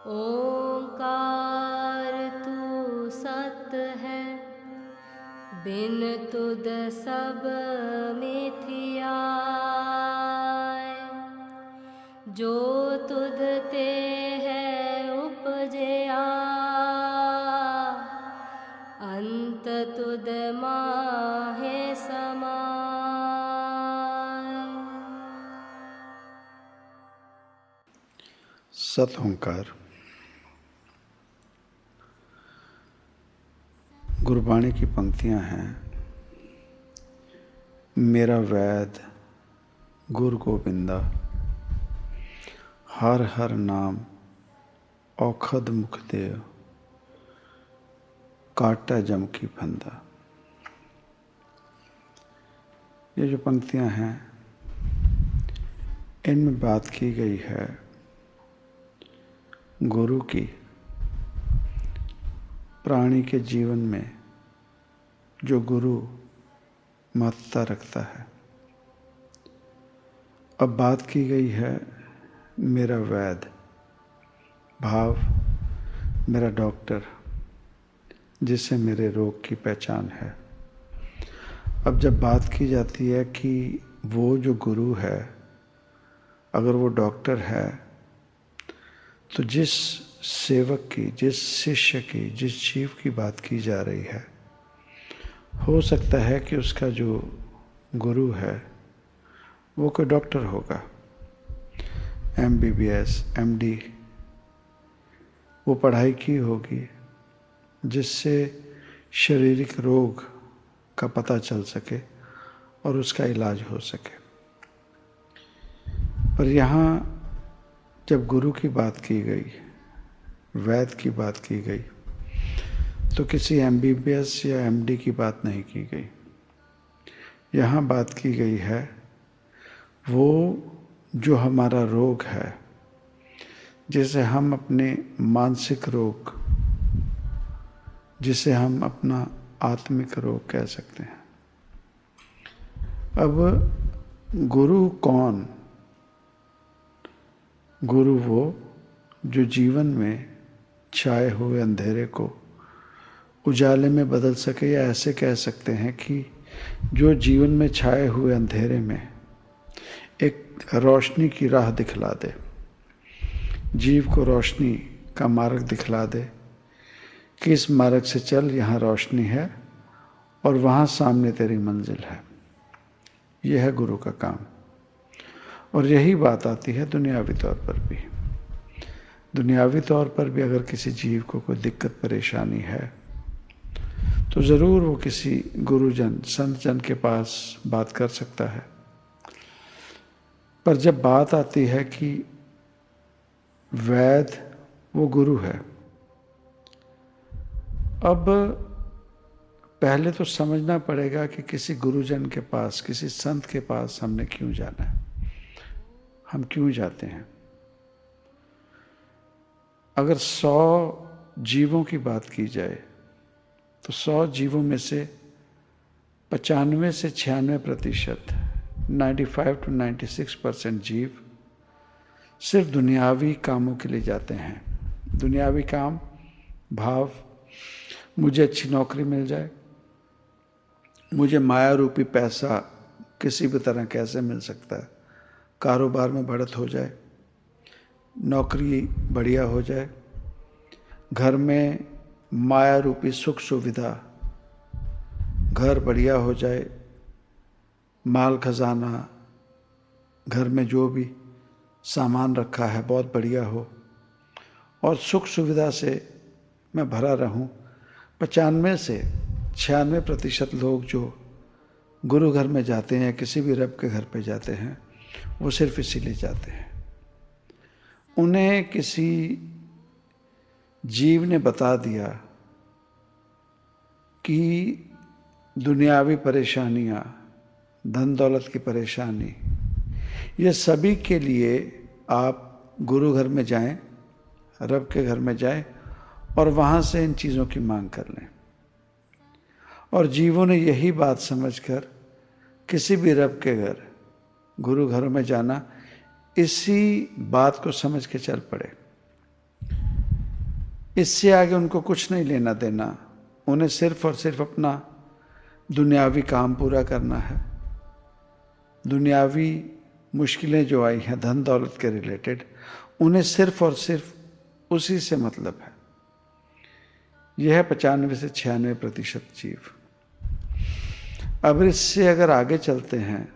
ओंकार तू सत है, बिन तुद सब मिथियाय। जो तुद ते है उपजया, अंत तुद माहे समाय। सत ओंकार। गुरबाणी की पंक्तियां हैं। मेरा वैद गुर गोबिंदा, हर हर नाम औखद मुख देव, काटा जम की फंदा। ये जो पंक्तियां हैं, इनमें बात की गई है गुरु की प्राणी के जीवन में जो गुरु महत्ता रखता है। अब बात की गई है मेरा वैद, भाव मेरा डॉक्टर, जिससे मेरे रोग की पहचान है। अब जब बात की जाती है कि वो जो गुरु है, अगर वो डॉक्टर है, तो जिस सेवक की, जिस शिष्य की, जिस जीव की बात की जा रही है, हो सकता है कि उसका जो गुरु है वो कोई डॉक्टर होगा, MBBS, MD, वो पढ़ाई की होगी जिससे शारीरिक रोग का पता चल सके और उसका इलाज हो सके। पर यहाँ जब गुरु की बात की गई, वैद की बात की गई, तो किसी MBBS या MD की बात नहीं की गई। यहाँ बात की गई है वो जो हमारा रोग है, जिसे हम अपने मानसिक रोग, जिसे हम अपना आत्मिक रोग कह सकते हैं। अब गुरु कौन? गुरु वो जो जीवन में छाए हुए अंधेरे को उजाले में बदल सके, या ऐसे कह सकते हैं कि जो जीवन में छाए हुए अंधेरे में एक रोशनी की राह दिखला दे, जीव को रोशनी का मार्ग दिखला दे कि इस मार्ग से चल, यहाँ रोशनी है और वहाँ सामने तेरी मंजिल है। यह है गुरु का काम। और यही बात आती है दुनियावी तौर पर भी। दुनियावी तौर पर भी अगर किसी जीव को कोई दिक्कत परेशानी है, तो ज़रूर वो किसी गुरुजन, संत जन के पास बात कर सकता है। पर जब बात आती है कि वैद वो गुरु है, अब पहले तो समझना पड़ेगा कि किसी गुरुजन के पास, किसी संत के पास हमने क्यों जाना है, हम क्यों जाते हैं। अगर 100 जीवों की बात की जाए तो 100 जीवों में से 95 से 96%, 95 to 96% जीव सिर्फ दुनियावी कामों के लिए जाते हैं। दुनियावी काम भाव, मुझे अच्छी नौकरी मिल जाए, मुझे माया रूपी पैसा किसी भी तरह कैसे मिल सकता है, कारोबार में बढ़त हो जाए, नौकरी बढ़िया हो जाए, घर में माया रूपी सुख सुविधा, घर बढ़िया हो जाए, माल खजाना, घर में जो भी सामान रखा है बहुत बढ़िया हो और सुख सुविधा से मैं भरा रहूं। 95 से 96% लोग जो गुरु घर में जाते हैं, किसी भी रब के घर पे जाते हैं, वो सिर्फ इसीलिए जाते हैं। उन्हें किसी जीव ने बता दिया कि दुनियावी परेशानियां, धन दौलत की परेशानी, ये सभी के लिए आप गुरु घर में जाएं, रब के घर में जाएं और वहाँ से इन चीज़ों की मांग कर लें। और जीवों ने यही बात समझकर किसी भी रब के घर, गुरु घरों में जाना, इसी बात को समझ के चल पड़े इससे आगे उनको कुछ नहीं लेना देना, उन्हें सिर्फ और सिर्फ अपना दुनियावी काम पूरा करना है। दुनियावी मुश्किलें जो आई हैं धन दौलत के रिलेटेड, उन्हें सिर्फ और सिर्फ उसी से मतलब है। यह है 95 से 96% जीव। अब इससे अगर आगे चलते हैं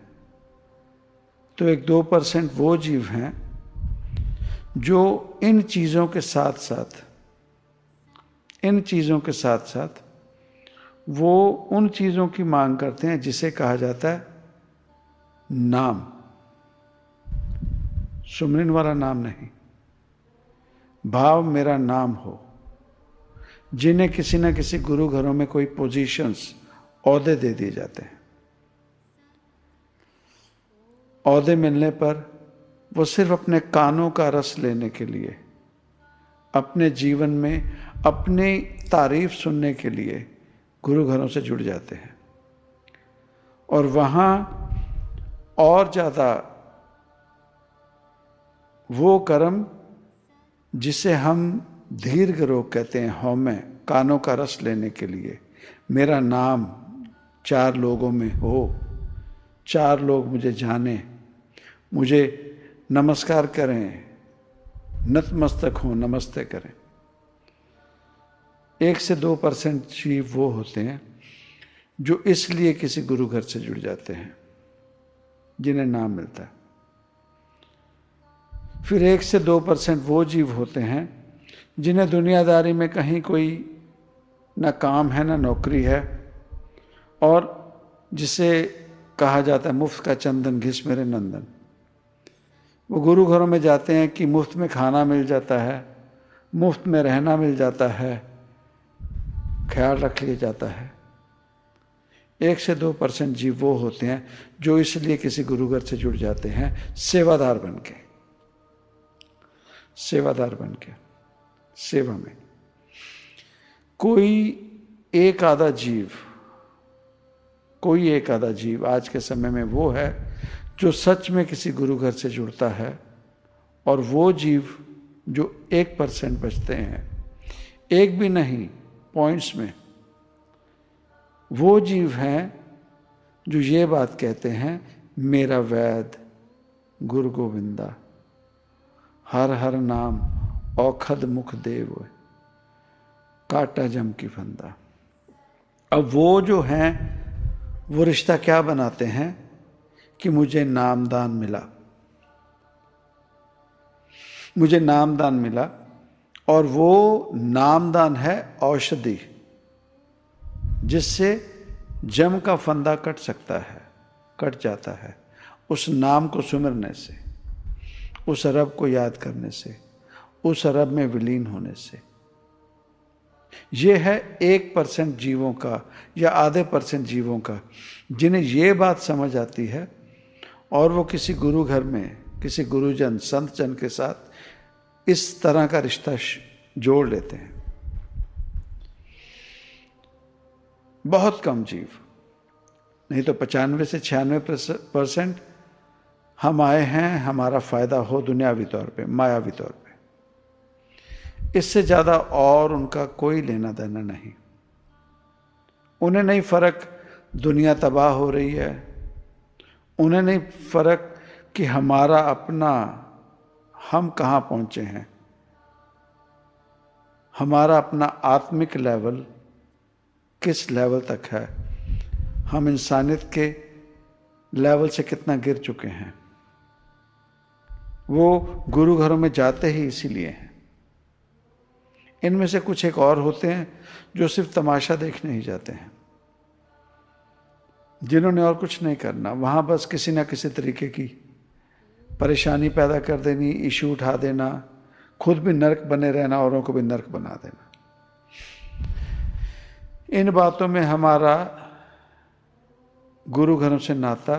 तो एक 2% वो जीव हैं जो इन चीज़ों के साथ साथ वो उन चीज़ों की मांग करते हैं जिसे कहा जाता है नाम। सुमरन वाला नाम नहीं, भाव मेरा नाम हो। जिन्हें किसी न किसी गुरु घरों में कोई पोजीशंस, ओहदे दे दिए जाते हैं। ओहदे मिलने पर वो सिर्फ अपने कानों का रस लेने के लिए, अपने जीवन में अपनी तारीफ सुनने के लिए गुरु घरों से जुड़ जाते हैं। और वहाँ और ज़्यादा वो कर्म जिसे हम दीर्घ रोग कहते हैं, हौमे, कानों का रस लेने के लिए, मेरा नाम 4 लोगों में हो, 4 लोग मुझे जाने, मुझे नमस्कार करें, नतमस्तक हो, नमस्ते करें। 1 से 2% जीव वो होते हैं जो इसलिए किसी गुरु घर से जुड़ जाते हैं जिन्हें नाम मिलता है। फिर 1 से 2% वो जीव होते हैं जिन्हें दुनियादारी में कहीं कोई ना काम है ना नौकरी है, और जिसे कहा जाता है मुफ्त का चंदन घिस मेरे नंदन। वो गुरु घरों में जाते हैं कि मुफ्त में खाना मिल जाता है, मुफ्त में रहना मिल जाता है, ख्याल रख लिया जाता है। 1 से 2% जीव वो होते हैं जो इसलिए किसी गुरु घर से जुड़ जाते हैं सेवादार बन के, सेवा में। कोई एक आधा जीव आज के समय में वो है जो सच में किसी गुरु घर से जुड़ता है। और वो जीव जो 1% बचते हैं, एक भी नहीं, पॉइंट्स में, वो जीव हैं जो ये बात कहते हैं, मेरा वैद गुरु गोविंदा, हर हर नाम औखद मुख देव, काटा जम की फंदा। अब वो जो हैं वो रिश्ता क्या बनाते हैं कि मुझे नामदान मिला, और वो नामदान है औषधि जिससे जम का फंदा कट जाता है उस नाम को सुमिरने से, उस रब को याद करने से, उस रब में विलीन होने से। ये है 1% जीवों का या आधे % जीवों का जिन्हें ये बात समझ आती है और वो किसी गुरु घर में, किसी गुरुजन, संत जन के साथ इस तरह का रिश्ता जोड़ लेते हैं। बहुत कम जीव, नहीं तो 95 से 96% हम आए हैं हमारा फायदा हो दुनियावी तौर पे, मायावी तौर पे। इससे ज़्यादा और उनका कोई लेना देना नहीं। उन्हें नहीं फर्क दुनिया तबाह हो रही है, उन्हें नहीं फर्क कि हमारा अपना, हम कहाँ पहुँचे हैं, हमारा अपना आत्मिक लेवल किस लेवल तक है, हम इंसानियत के लेवल से कितना गिर चुके हैं। वो गुरु घरों में जाते ही इसीलिए हैं। इनमें से कुछ एक और होते हैं जो सिर्फ तमाशा देखने ही जाते हैं, जिन्होंने और कुछ नहीं करना, वहाँ बस किसी ना किसी तरीके की परेशानी पैदा कर देनी, इशू उठा देना, खुद भी नर्क बने रहना, औरों को भी नर्क बना देना। इन बातों में हमारा गुरु घरों से नाता,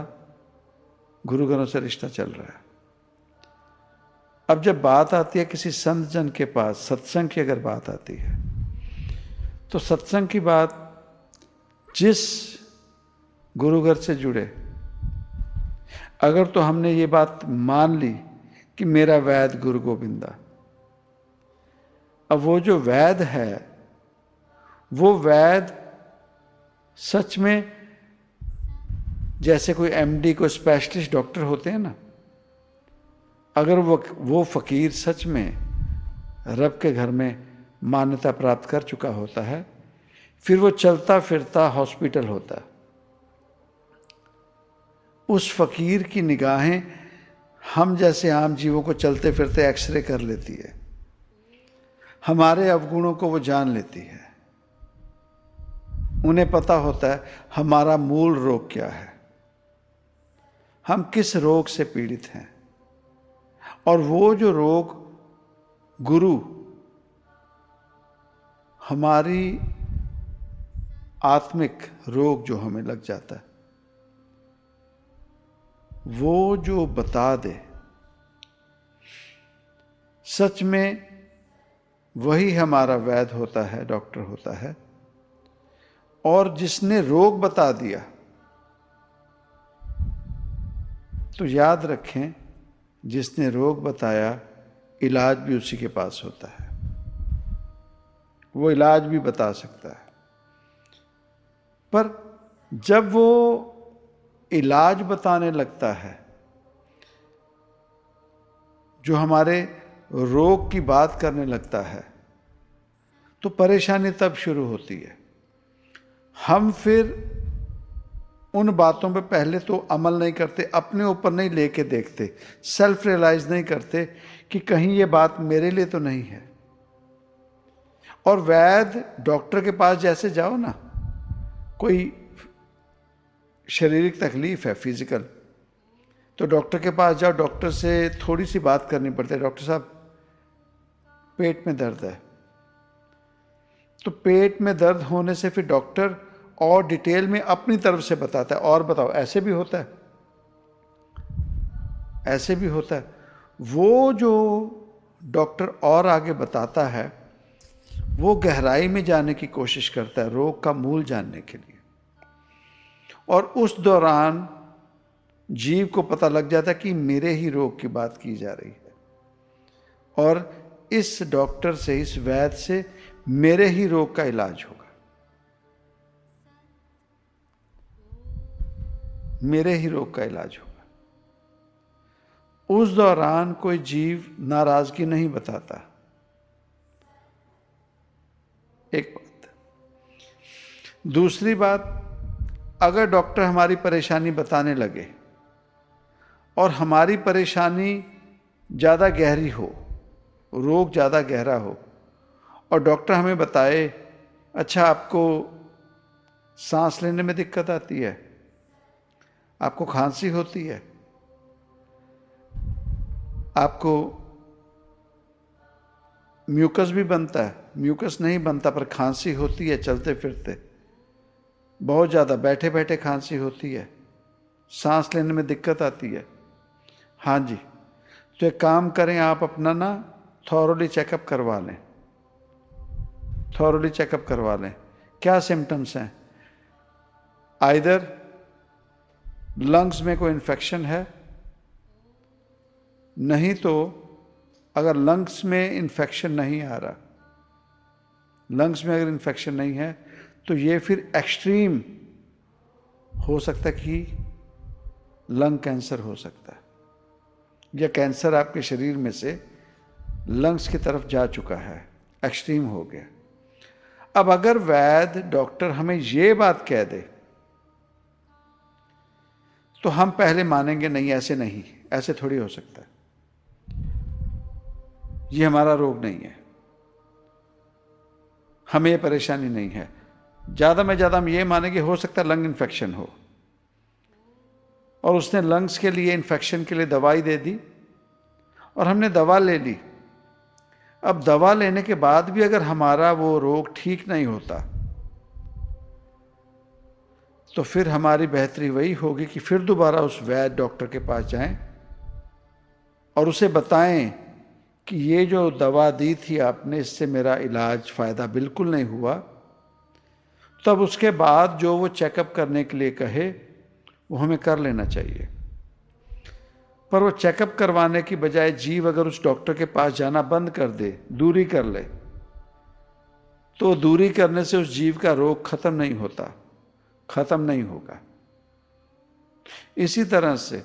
गुरु घरों से रिश्ता चल रहा है। अब जब बात आती है किसी संत जन के पास, सत्संग की अगर बात आती है, तो सत्संग की बात जिस गुरु घर से जुड़े, अगर तो हमने ये बात मान ली कि मेरा वैद गुरु गोविंदा, अब वो जो वैद्य है, वो वैद्य सच में जैसे कोई एमडी, कोई स्पेशलिस्ट डॉक्टर होते हैं ना, अगर वो फकीर सच में रब के घर में मान्यता प्राप्त कर चुका होता है, फिर वो चलता फिरता हॉस्पिटल होता है। उस फकीर की निगाहें हम जैसे आम जीवों को चलते फिरते एक्सरे कर लेती है, हमारे अवगुणों को वो जान लेती है। उन्हें पता होता है हमारा मूल रोग क्या है, हम किस रोग से पीड़ित हैं, और वो जो रोग गुरु हमारी आत्मिक रोग जो हमें लग जाता है, वो जो बता दे, सच में वही हमारा वैद्य होता है, डॉक्टर होता है। और जिसने रोग बता दिया, तो याद रखें, जिसने रोग बताया इलाज भी उसी के पास होता है, वो इलाज भी बता सकता है। पर जब वो इलाज बताने लगता है, जो हमारे रोग की बात करने लगता है, तो परेशानी तब शुरू होती है। हम फिर उन बातों पे पहले तो अमल नहीं करते, अपने ऊपर नहीं लेके देखते, सेल्फ रियलाइज नहीं करते कि कहीं ये बात मेरे लिए तो नहीं है। और वैद्य डॉक्टर के पास जैसे जाओ ना, कोई शारीरिक तकलीफ है फिजिकल, तो डॉक्टर के पास जाओ, डॉक्टर से थोड़ी सी बात करनी पड़ती है, डॉक्टर साहब पेट में दर्द है। तो पेट में दर्द होने से फिर डॉक्टर और डिटेल में अपनी तरफ से बताता है, और बताओ ऐसे भी होता है, ऐसे भी होता है। वो जो डॉक्टर और आगे बताता है, वो गहराई में जाने की कोशिश करता है रोग का मूल जानने के लिए, और उस दौरान जीव को पता लग जाता है कि मेरे ही रोग की बात की जा रही है, और इस डॉक्टर से, इस वैद्य से मेरे ही रोग का इलाज होगा, मेरे ही रोग का इलाज होगा। उस दौरान कोई जीव नाराजगी नहीं बताता। एक बात। दूसरी बात, अगर डॉक्टर हमारी परेशानी बताने लगे और हमारी परेशानी ज़्यादा गहरी हो, रोग ज़्यादा गहरा हो, और डॉक्टर हमें बताए, अच्छा आपको सांस लेने में दिक्कत आती है, आपको खांसी होती है, आपको म्यूकस भी बनता है, म्यूकस नहीं बनता पर खांसी होती है चलते फिरते, बहुत ज़्यादा बैठे बैठे खांसी होती है, सांस लेने में दिक्कत आती है, हाँ जी, तो एक काम करें, आप अपना ना थॉरोली चेकअप करवा लें, थॉरोली चेकअप करवा लें। क्या सिम्टम्स हैं? आइदर लंग्स में कोई इन्फेक्शन है, नहीं तो अगर लंग्स में इन्फेक्शन नहीं आ रहा, लंग्स में अगर इन्फेक्शन नहीं है, तो ये फिर एक्सट्रीम हो सकता है कि लंग कैंसर हो सकता है, या कैंसर आपके शरीर में से लंग्स की तरफ जा चुका है, एक्सट्रीम हो गया। अब अगर वैद्य डॉक्टर हमें ये बात कह दे, तो हम पहले मानेंगे नहीं, ऐसे नहीं, ऐसे थोड़ी हो सकता है, ये हमारा रोग नहीं है, हमें ये परेशानी नहीं है। ज़्यादा में ज़्यादा हम ये मानेंगे हो सकता है लंग इन्फेक्शन हो, और उसने लंग्स के लिए, इन्फेक्शन के लिए दवाई दे दी, और हमने दवा ले ली। अब दवा लेने के बाद भी अगर हमारा वो रोग ठीक नहीं होता, तो फिर हमारी बेहतरी वही होगी कि फिर दोबारा उस वैद्य डॉक्टर के पास जाएं और उसे बताएं कि ये जो दवा दी थी आपने, इससे मेरा इलाज फ़ायदा बिल्कुल नहीं हुआ। तब उसके बाद जो वो चेकअप करने के लिए कहे, वो हमें कर लेना चाहिए। पर वो चेकअप करवाने की बजाय जीव अगर उस डॉक्टर के पास जाना बंद कर दे, दूरी कर ले, तो दूरी करने से उस जीव का रोग खत्म नहीं होता, खत्म नहीं होगा। इसी तरह से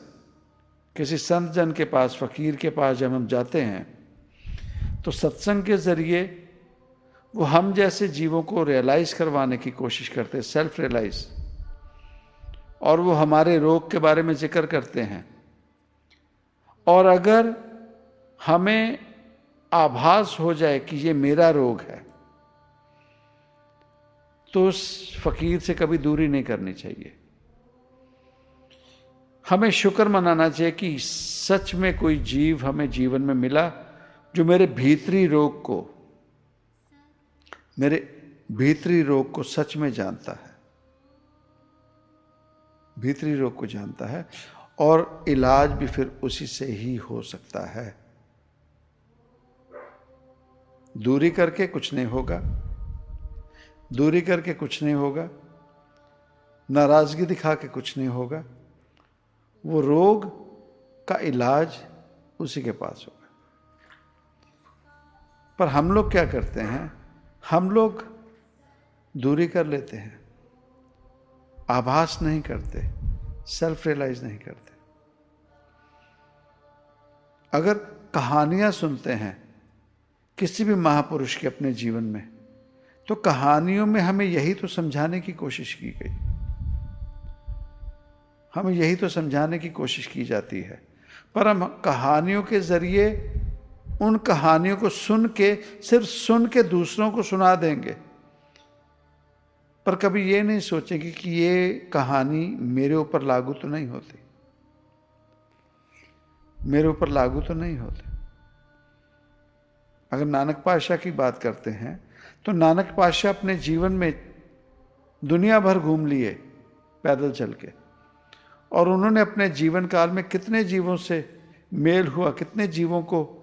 किसी संत जन के पास, फकीर के पास जब हम जाते हैं तो सत्संग के जरिए वो हम जैसे जीवों को रियलाइज करवाने की कोशिश करते हैं, सेल्फ रियलाइज, और वो हमारे रोग के बारे में जिक्र करते हैं। और अगर हमें आभास हो जाए कि ये मेरा रोग है, तो उस फकीर से कभी दूरी नहीं करनी चाहिए। हमें शुक्र मनाना चाहिए कि सच में कोई जीव हमें जीवन में मिला जो मेरे भीतरी रोग को सच में जानता है, भीतरी रोग को जानता है, और इलाज भी फिर उसी से ही हो सकता है। दूरी करके कुछ नहीं होगा, दूरी करके कुछ नहीं होगा, नाराजगी दिखा के कुछ नहीं होगा। वो रोग का इलाज उसी के पास होगा। पर हम लोग क्या करते हैं, हम लोग दूरी कर लेते हैं, आभास नहीं करते, सेल्फ रियलाइज नहीं करते। अगर कहानियां सुनते हैं किसी भी महापुरुष के अपने जीवन में, तो कहानियों में हमें यही तो समझाने की कोशिश की गई, हमें यही तो समझाने की कोशिश की जाती है। पर हम कहानियों के जरिए उन कहानियों को सुन के, सिर्फ सुन के दूसरों को सुना देंगे, पर कभी ये नहीं सोचेंगे कि ये कहानी मेरे ऊपर लागू तो नहीं होती, मेरे ऊपर लागू तो नहीं होती। अगर नानक पातशाह की बात करते हैं तो नानक पातशाह अपने जीवन में दुनिया भर घूम लिए पैदल चल के, और उन्होंने अपने जीवन काल में कितने जीवों से मेल हुआ, कितने जीवों को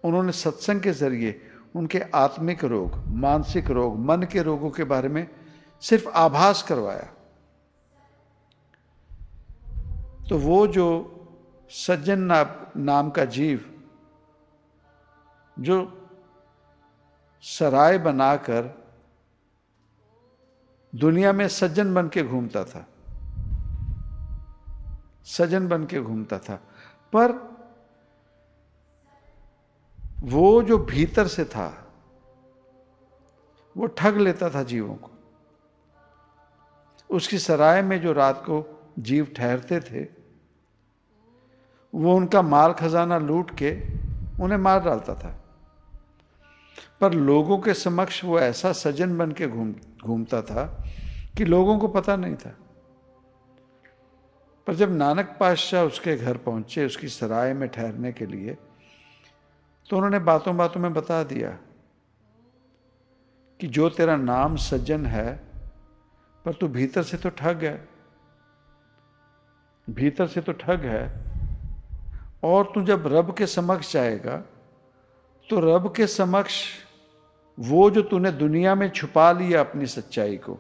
उन्होंने सत्संग के जरिए उनके आत्मिक रोग, मानसिक रोग, मन के रोगों के बारे में सिर्फ आभास करवाया। तो वो जो सज्जन नाम का जीव जो सराय बनाकर दुनिया में सज्जन बन के घूमता था, सज्जन बन के घूमता था, पर वो जो भीतर से था वो ठग लेता था जीवों को। उसकी सराय में जो रात को जीव ठहरते थे, वो उनका माल खजाना लूट के उन्हें मार डालता था। पर लोगों के समक्ष वो ऐसा सज्जन बन के घूमता था कि लोगों को पता नहीं था। पर जब नानक पातशाह उसके घर पहुंचे, उसकी सराय में ठहरने के लिए, तो उन्होंने बातों बातों में बता दिया कि जो तेरा नाम सज्जन है, पर तू भीतर से तो ठग है, भीतर से तो ठग है। और तू जब रब के समक्ष जाएगा तो रब के समक्ष वो जो तूने दुनिया में छुपा लिया अपनी सच्चाई को,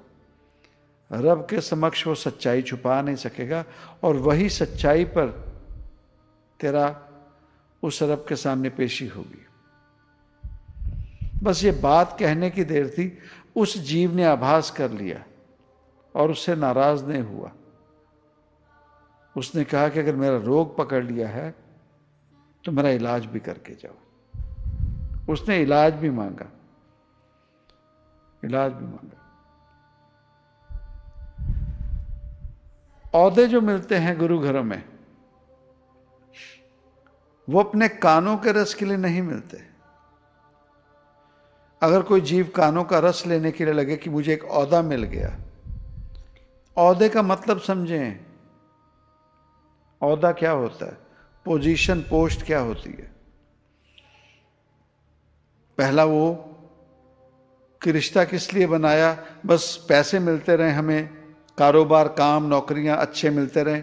रब के समक्ष वो सच्चाई छुपा नहीं सकेगा, और वही सच्चाई पर तेरा उस रब के सामने पेशी होगी। बस ये बात कहने की देर थी, उस जीव ने आभास कर लिया और उससे नाराज नहीं हुआ। उसने कहा कि अगर मेरा रोग पकड़ लिया है तो मेरा इलाज भी करके जाओ। उसने इलाज भी मांगा, इलाज भी मांगा। औहदे जो मिलते हैं गुरु घरों में, वो अपने कानों के रस के लिए नहीं मिलते। अगर कोई जीव कानों का रस लेने के लिए लगे कि मुझे एक औहदा मिल गया, औहदे का मतलब समझें। औहदा क्या होता है, पोजीशन, पोस्ट क्या होती है। पहला वो कि रिश्ता किस लिए बनाया, बस पैसे मिलते रहे हमें, कारोबार, काम, नौकरियां अच्छे मिलते रहे।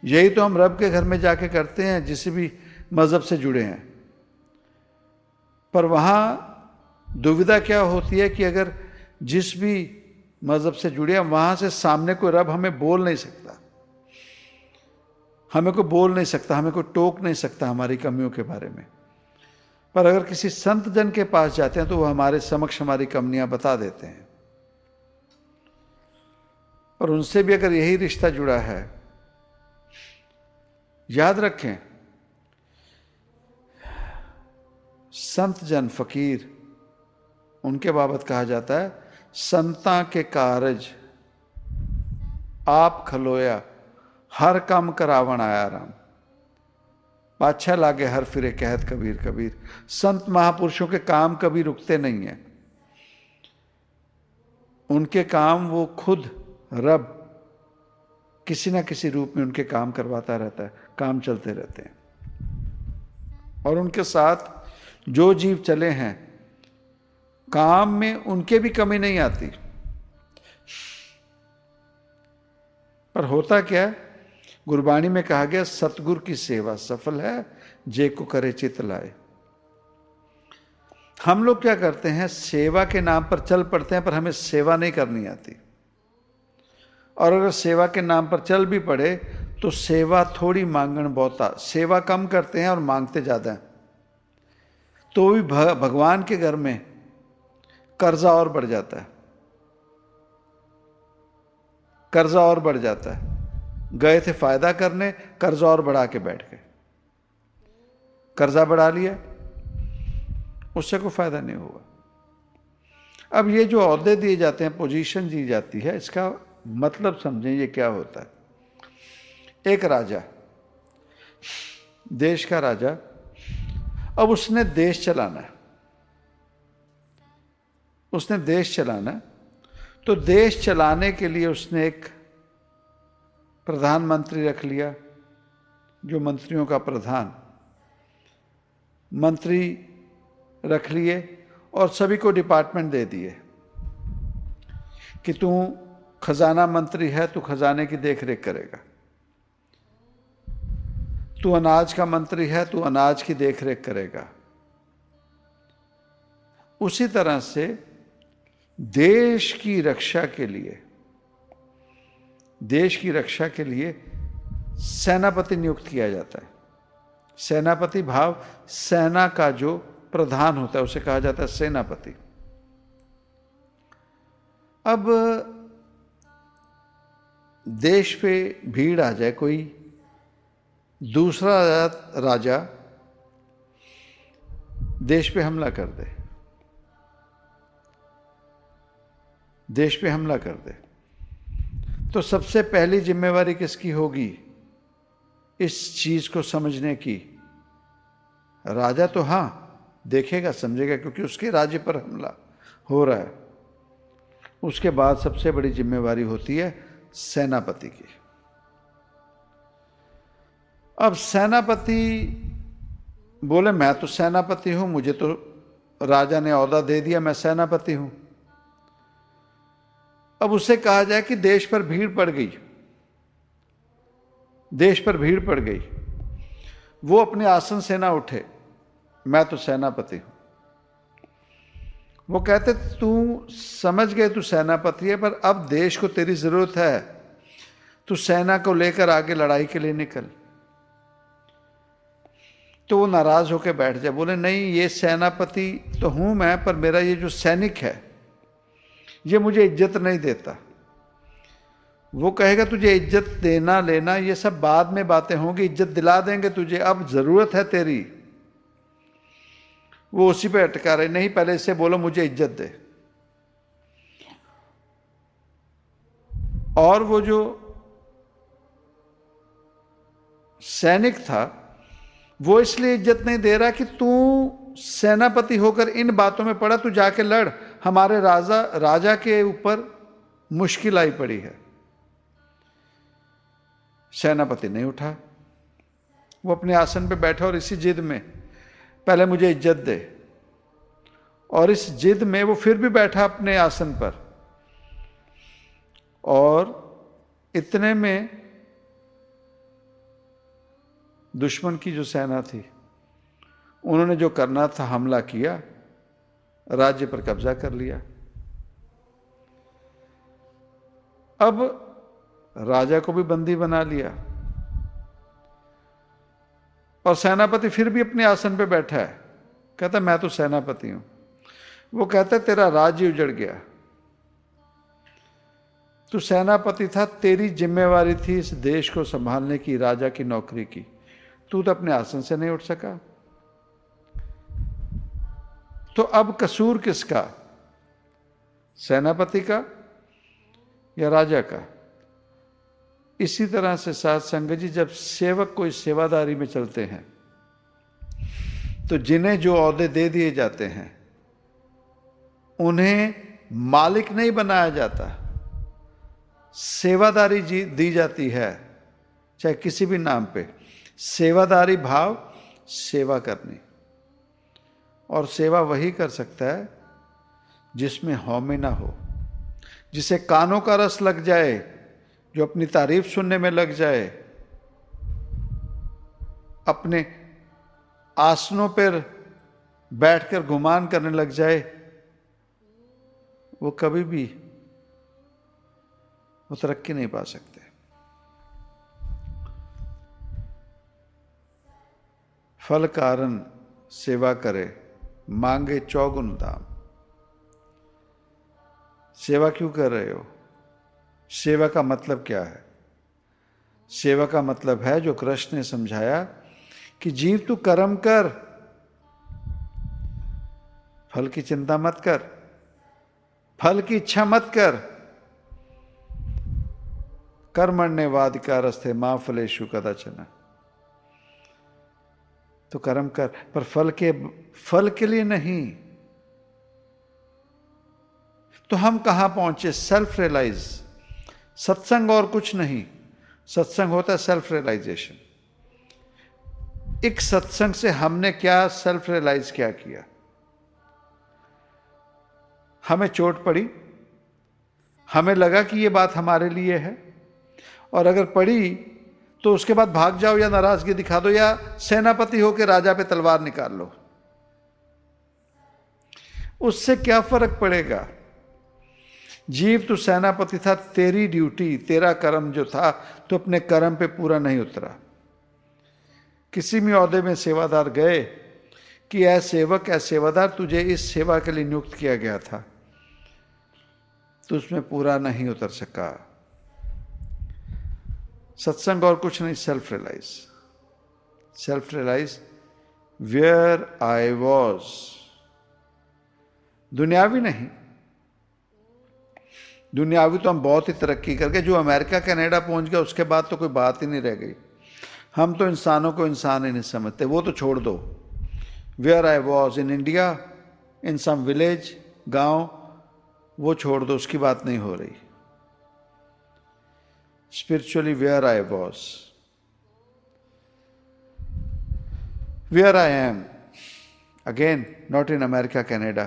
यही तो हम रब के घर में जाके करते हैं जिस भी मजहब से जुड़े हैं। पर वहां दुविधा क्या होती है कि अगर जिस भी मजहब से जुड़े हैं, वहां से सामने कोई रब हमें बोल नहीं सकता, हमें कोई बोल नहीं सकता, हमें कोई टोक नहीं सकता हमारी कमियों के बारे में। पर अगर किसी संत जन के पास जाते हैं तो वो हमारे समक्ष हमारी कमियां बता देते हैं। और उनसे भी अगर यही रिश्ता जुड़ा है, याद रखें, संत जन फकीर उनके बाबत कहा जाता है, संता के कारज आप खलोया, हर काम करावन आया राम। पाछा लागे हर फिरे कहत कबीर कबीर। संत महापुरुषों के काम कभी रुकते नहीं हैं। उनके काम वो खुद रब किसी ना किसी रूप में उनके काम करवाता रहता है, काम चलते रहते हैं। और उनके साथ जो जीव चले हैं, काम में उनके भी कमी नहीं आती। पर होता क्या है, गुरबाणी में कहा गया, सतगुरु की सेवा सफल है, जे को करे चित लाए। हम लोग क्या करते हैं, सेवा के नाम पर चल पड़ते हैं, पर हमें सेवा नहीं करनी आती। और अगर सेवा के नाम पर चल भी पड़े तो सेवा थोड़ी मांगण बहुता, सेवा कम करते हैं और मांगते ज्यादा हैं। तो भी भगवान के घर में कर्जा और बढ़ जाता है, कर्जा और बढ़ जाता है। गए थे फायदा करने, कर्जा और बढ़ा के बैठ गए, कर्जा बढ़ा लिया, उससे कोई फायदा नहीं हुआ। अब ये जो ओहदे दिए जाते हैं, पोजीशन दी जाती है, इसका मतलब समझें ये क्या होता है। एक राजा, देश का राजा, अब उसने देश चलाना है, उसने देश चलाना, तो देश चलाने के लिए उसने एक प्रधानमंत्री रख लिया, जो मंत्रियों का प्रधान, मंत्री रख लिए और सभी को डिपार्टमेंट दे दिए कि तू खजाना मंत्री है, तू खजाने की देखरेख करेगा। तू अनाज का मंत्री है, तू अनाज की देखरेख करेगा। उसी तरह से देश की रक्षा के लिए, देश की रक्षा के लिए सेनापति नियुक्त किया जाता है। सेनापति भाव सेना का जो प्रधान होता है उसे कहा जाता है सेनापति। अब देश पे भीड़ आ जाए, कोई दूसरा राजा देश पे हमला कर दे, देश पे हमला कर दे, तो सबसे पहली जिम्मेवारी किसकी होगी इस चीज को समझने की? राजा तो हां देखेगा, समझेगा, क्योंकि उसके राज्य पर हमला हो रहा है। उसके बाद सबसे बड़ी जिम्मेवारी होती है सेनापति की। अब सेनापति बोले मैं तो सेनापति हूं, मुझे तो राजा ने ओहदा दे दिया, मैं सेनापति हूं। अब उससे कहा जाए कि देश पर भीड़ पड़ गई, देश पर भीड़ पड़ गई, वो अपने आसन से ना उठे, मैं तो सेनापति हूं। वो कहते तू समझ गए तू सेनापति है, पर अब देश को तेरी जरूरत है, तू सेना को लेकर आगे लड़ाई के लिए निकल। तो वो नाराज होकर बैठ जाए, बोले नहीं, ये सेनापति तो हूं मैं, पर मेरा ये जो सैनिक है ये मुझे इज्जत नहीं देता। वो कहेगा तुझे इज्जत देना लेना ये सब बाद में बातें होंगी, इज्जत दिला देंगे तुझे, अब जरूरत है तेरी। वो उसी पे अटका रहे, नहीं पहले इससे बोलो मुझे इज्जत दे। और वो जो सैनिक था वो इसलिए इज्जत नहीं दे रहा कि तू सेनापति होकर इन बातों में पड़ा, तू जाके लड़, हमारे राजा के ऊपर मुश्किल आई पड़ी है। सेनापति नहीं उठा, वो अपने आसन पे बैठा और इसी जिद में पहले मुझे इज्जत दे, और इस जिद में वो फिर भी बैठा अपने आसन पर। और इतने में दुश्मन की जो सेना थी उन्होंने जो करना था हमला किया, राज्य पर कब्जा कर लिया। अब राजा को भी बंदी बना लिया और सेनापति फिर भी अपने आसन पे बैठा है। कहता मैं तो सेनापति हूं। वो कहता तेरा राज्य उजड़ गया, तू सेनापति था, तेरी जिम्मेवारी थी इस देश को संभालने की, राजा की नौकरी की, तू तो अपने आसन से नहीं उठ सका। तो अब कसूर किसका, सेनापति का या राजा का? इसी तरह से साध संगत जी, जब सेवक कोई सेवादारी में चलते हैं तो जिन्हें जो ओहदे दे दिए जाते हैं उन्हें मालिक नहीं बनाया जाता, सेवादारी दी जाती है, चाहे किसी भी नाम पे। सेवादारी भाव, सेवा करनी, और सेवा वही कर सकता है जिसमें हौमे ना हो, जिसे कानों का रस लग जाए, जो अपनी तारीफ सुनने में लग जाए, अपने आसनों पर बैठकर गुमान करने लग जाए, वो कभी भी वो तरक्की नहीं पा सकते। फल कारण सेवा करे, मांगे चौगुन दाम। सेवा क्यों कर रहे हो? सेवा का मतलब क्या है? सेवा का मतलब है जो कृष्ण ने समझाया कि जीव तू कर्म कर, फल की चिंता मत कर, फल की इच्छा मत कर। कर्मण्येवाधिकारस्ते मा फलेषु कदाचन। तो कर्म कर, पर फल के लिए नहीं। तो हम कहां पहुंचे? Self realize. सत्संग और कुछ नहीं, सत्संग होता है सेल्फ रियलाइजेशन। एक सत्संग से हमने क्या सेल्फ रियलाइज क्या किया? हमें चोट पड़ी, हमें लगा कि ये बात हमारे लिए है, और अगर पड़ी तो उसके बाद भाग जाओ या नाराजगी दिखा दो या सेनापति हो के राजा पे तलवार निकाल लो। उससे क्या फर्क पड़ेगा? जीव तू सेनापति था, तेरी ड्यूटी, तेरा कर्म जो था, तो अपने कर्म पे पूरा नहीं उतरा। किसी भी ओहदे में सेवादार गए कि ऐ सेवक, ऐ सेवादार, तुझे इस सेवा के लिए नियुक्त किया गया था, तो उसमें पूरा नहीं उतर सका। सत्संग और कुछ नहीं, self realize. Self realize where I was. दुनियावी नहीं, दुनियावी तो हम बहुत ही तरक्की करके, जो अमेरिका कनाडा पहुंच गया उसके बाद तो कोई बात ही नहीं रह गई। हम तो इंसानों को इंसान ही नहीं समझते, वो तो छोड़ दो। Where I was in India, in some village, गांव, वो छोड़ दो, उसकी बात नहीं हो रही। Spiritually, where I was, where I am, again, not in America, Canada,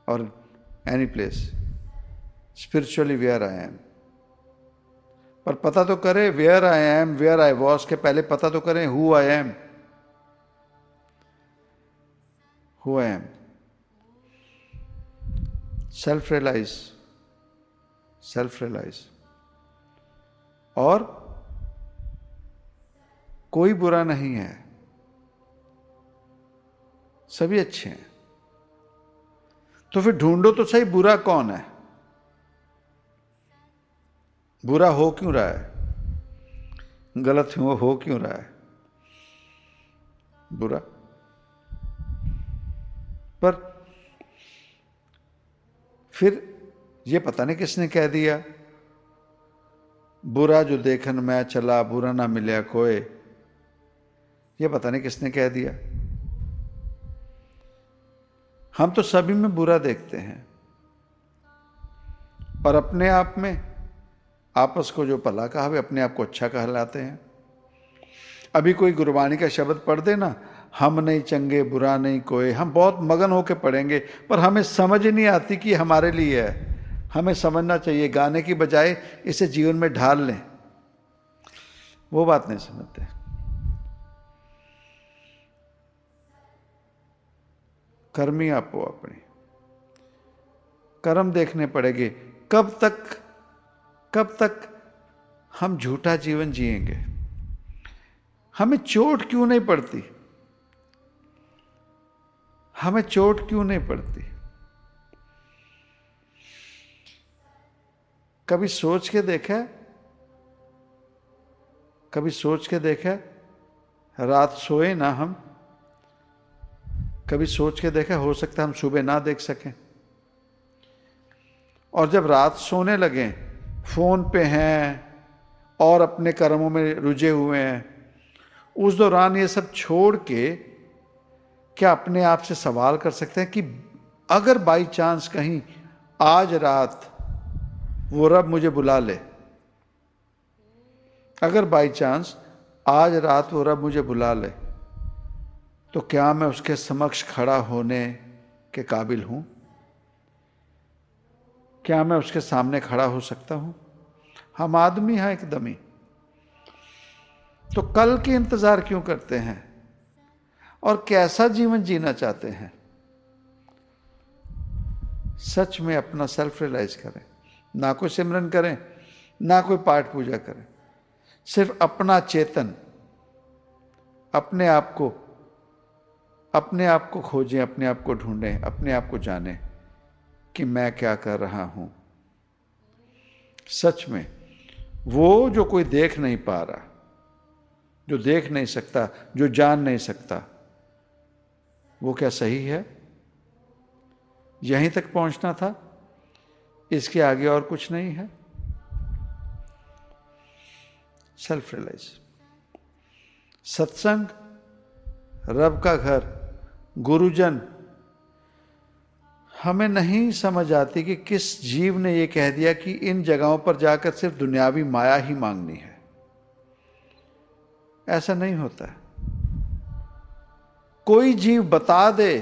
or any place. Spiritually, where I am. पर पता तो करें where I am, where I was के पहले पता तो करें who I am. Who I am. Self-realize. Self-realize. और कोई बुरा नहीं है, सभी अच्छे हैं। तो फिर ढूंढो तो सही बुरा कौन है, बुरा हो क्यों रहा है, गलत हो क्यों रहा है बुरा। पर फिर ये पता नहीं किसने कह दिया, बुरा जो देखन मैं चला, बुरा ना मिलया कोई, ये पता नहीं किसने कह दिया। हम तो सभी में बुरा देखते हैं, और अपने आप में आपस को जो भला कहा वे अपने आप को अच्छा कहलाते हैं। अभी कोई गुरबाणी का शब्द पढ़ दे ना, हम नहीं चंगे बुरा नहीं कोई, हम बहुत मगन होकर पढ़ेंगे, पर हमें समझ नहीं आती कि हमारे लिए है। हमें समझना चाहिए, गाने की बजाय इसे जीवन में ढाल लें, वो बात नहीं समझते। कर्मी आपो अपने कर्म देखने पड़ेंगे। कब तक हम झूठा जीवन जिएंगे? हमें चोट क्यों नहीं पड़ती? हमें चोट क्यों नहीं पड़ती? कभी सोच के देखा? कभी सोच के देखा? रात सोए ना हम, कभी सोच के देखा हो सकता है हम सुबह ना देख सकें? और जब रात सोने लगे, फोन पे हैं और अपने कर्मों में रुझे हुए हैं, उस दौरान ये सब छोड़ के क्या अपने आप से सवाल कर सकते हैं कि अगर बाई चांस कहीं आज रात वो रब मुझे बुला ले, अगर बाई चांस आज रात वो रब मुझे बुला ले, तो क्या मैं उसके समक्ष खड़ा होने के काबिल हूं? क्या मैं उसके सामने खड़ा हो सकता हूं? हम आदमी हैं एकदम ही। तो कल के इंतजार क्यों करते हैं? और कैसा जीवन जीना चाहते हैं? सच में अपना सेल्फ रियलाइज करें। ना कोई सिमरन करें, ना कोई पाठ पूजा करें, सिर्फ अपना चेतन, अपने आप को खोजें, अपने आप को ढूंढें, अपने आप को जानें कि मैं क्या कर रहा हूं। सच में वो जो कोई देख नहीं पा रहा, जो देख नहीं सकता, जो जान नहीं सकता, वो क्या सही है? यहीं तक पहुंचना था, इसके आगे और कुछ नहीं है। सेल्फ रियलाइज, सत्संग, रब का घर, गुरुजन। हमें नहीं समझ आती कि किस जीव ने यह कह दिया कि इन जगहों पर जाकर सिर्फ दुनियावी माया ही मांगनी है। ऐसा नहीं होता है। कोई जीव बता दे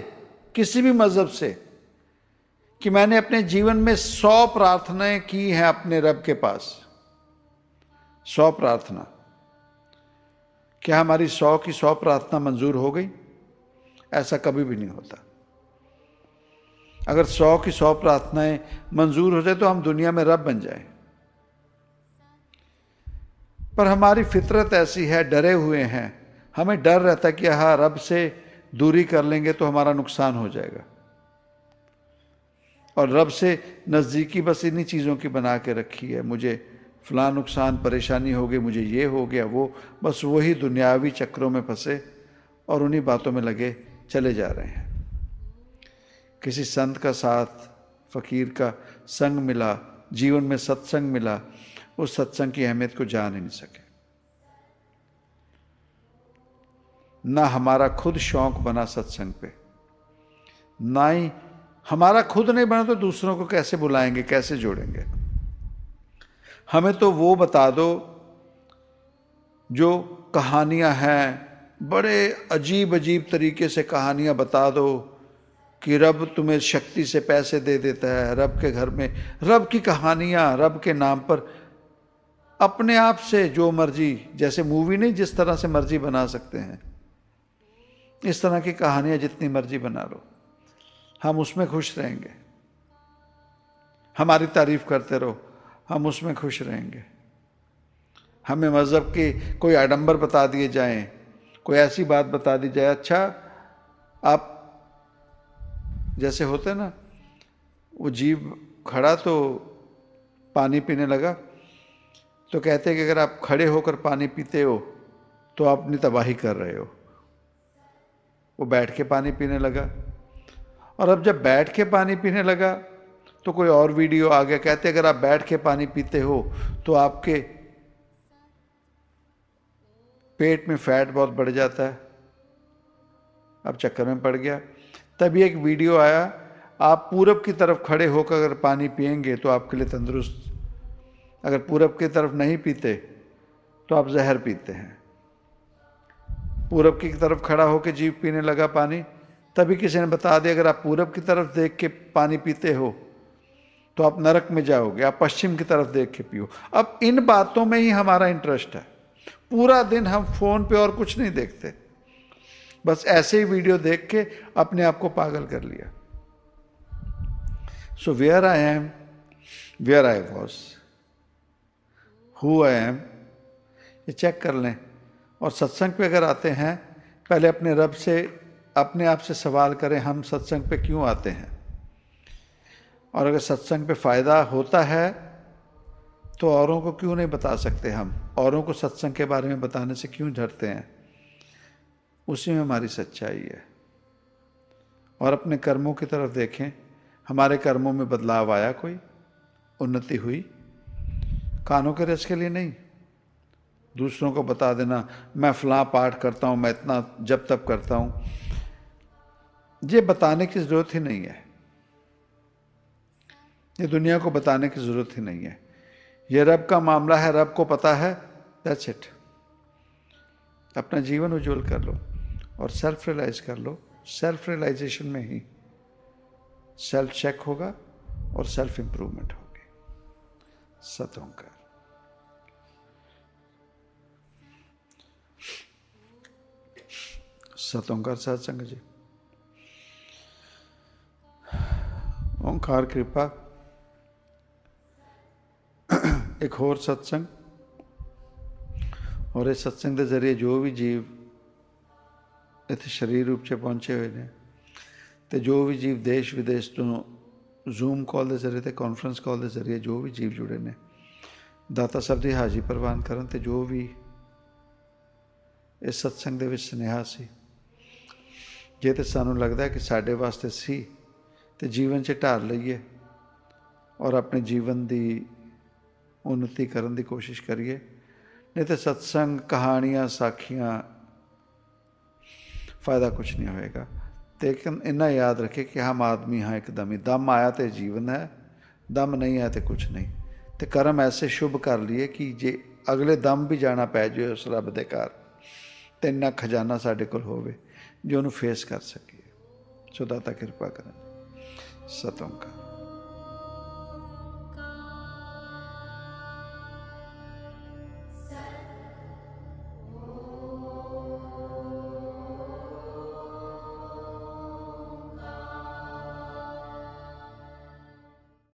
किसी भी मजहब से कि मैंने अपने जीवन में 100 प्रार्थनाएं की हैं अपने रब के पास, 100 प्रार्थना, क्या हमारी 100 की 100 प्रार्थना मंजूर हो गई? ऐसा कभी भी नहीं होता। अगर 100 की 100 प्रार्थनाएं मंजूर हो जाए तो हम दुनिया में रब बन जाएं। पर हमारी फितरत ऐसी है, डरे हुए हैं। हमें डर रहता है कि हाँ, रब से दूरी कर लेंगे तो हमारा नुकसान हो जाएगा। और रब से नज़दीकी बस इन्हीं चीज़ों की बना के रखी है, मुझे फलां नुकसान परेशानी हो गई, मुझे ये हो गया वो, बस वही दुनियावी चक्रों में फंसे और उन्हीं बातों में लगे चले जा रहे हैं। किसी संत का साथ, फकीर का संग मिला, जीवन में सत्संग मिला, उस सत्संग की अहमियत को जान ही नहीं सके। ना हमारा खुद शौक बना सत्संग पे, ना ही हमारा खुद नहीं बना तो दूसरों को कैसे बुलाएंगे, कैसे जोड़ेंगे? हमें तो वो बता दो जो कहानियां हैं, बड़े अजीब अजीब तरीके से कहानियां बता दो कि रब तुम्हें शक्ति से पैसे दे देता है, रब के घर में, रब की कहानियां, रब के नाम पर अपने आप से जो मर्जी, जैसे मूवी नहीं जिस तरह से मर्जी बना सकते हैं, इस तरह की कहानियां जितनी मर्जी बना लो, हम उसमें खुश रहेंगे। हमारी तारीफ करते रहो, हम उसमें खुश रहेंगे। हमें मज़हब के कोई आडंबर बता दिए जाएं, कोई ऐसी बात बता दी जाए, अच्छा आप जैसे होते ना, वो जीव खड़ा तो पानी पीने लगा, तो कहते हैं कि अगर आप खड़े होकर पानी पीते हो तो आप अपनी तबाही कर रहे हो। वो बैठ के पानी पीने लगा, और अब जब बैठ के पानी पीने लगा तो कोई और वीडियो आ गया, कहते अगर आप बैठ के पानी पीते हो तो आपके पेट में फैट बहुत बढ़ जाता है। अब चक्कर में पड़ गया। तभी एक वीडियो आया, आप पूरब की तरफ खड़े होकर अगर पानी पिएंगे तो आपके लिए तंदुरुस्त, अगर पूरब की तरफ नहीं पीते तो आप जहर पीते हैं। पूरब की तरफ खड़ा होकर जीव पीने लगा पानी, तभी किसी ने बता दिया अगर आप पूरब की तरफ देख के पानी पीते हो तो आप नरक में जाओगे, आप पश्चिम की तरफ देख के पियो। अब इन बातों में ही हमारा इंटरेस्ट है। पूरा दिन हम फोन पे और कुछ नहीं देखते, बस ऐसे ही वीडियो देख के अपने आप को पागल कर लिया। So where I am, where I was, who I am, ये चेक कर लें। और सत्संग पे अगर आते हैं, पहले अपने रब से अपने आप से सवाल करें, हम सत्संग पे क्यों आते हैं? और अगर सत्संग पे फ़ायदा होता है तो औरों को क्यों नहीं बता सकते? हम औरों को सत्संग के बारे में बताने से क्यों डरते हैं? उसी में हमारी सच्चाई है। और अपने कर्मों की तरफ देखें, हमारे कर्मों में बदलाव आया, कोई उन्नति हुई? कानों के रस के लिए नहीं, दूसरों को बता देना मैं फलां पाठ करता हूँ, मैं इतना जब तब करता हूँ, ये बताने की ज़रूरत ही नहीं है। ये दुनिया को बताने की ज़रूरत ही नहीं है। ये रब का मामला है, रब को पता है, दैट्स इट। अपना जीवन उज्जवल कर लो और सेल्फ रियलाइज कर लो। सेल्फ रियलाइजेशन में ही सेल्फ चेक होगा और सेल्फ इंप्रूवमेंट होगी। सत ओंकार। सत ओंकार सत्संग जी। ओंकार कृपा। एक होर सत्संग, और इस सत्संग के जरिए जो भी जीव इतने शरीर रूप से पहुंचे हुए ने, तो जो भी जीव देश विदेश तो जूम कॉल के जरिए ते कॉन्फ्रेंस कॉल के जरिए जो भी जीव जुड़े ने, दाता सब की हाज़री प्रवान करन। ते जो भी इस सत्संग के स्नेहा सी, जे तो सानू लगता है कि साढ़े वास्ते सी, तो जीवन से ढाल लईए और अपने जीवन की उन्नति करने की कोशिश करिए। नहीं तो सत्संग, कहानियाँ, साखियाँ, फ़ायदा कुछ नहीं होएगा। लेकिन इतना याद रखे कि हम आदमी हाँ एकदम ही, दम आया तो जीवन है, दम नहीं आया तो कुछ नहीं। तो कर्म ऐसे शुभ कर लिए कि जे अगले दम भी जाना पै जाए उस रब दे घर, तो इन्ना खजाना साढ़े कोल होवे जो उन्हें फेस कर सके। सो दाता कृपा करें। सत ओंकार।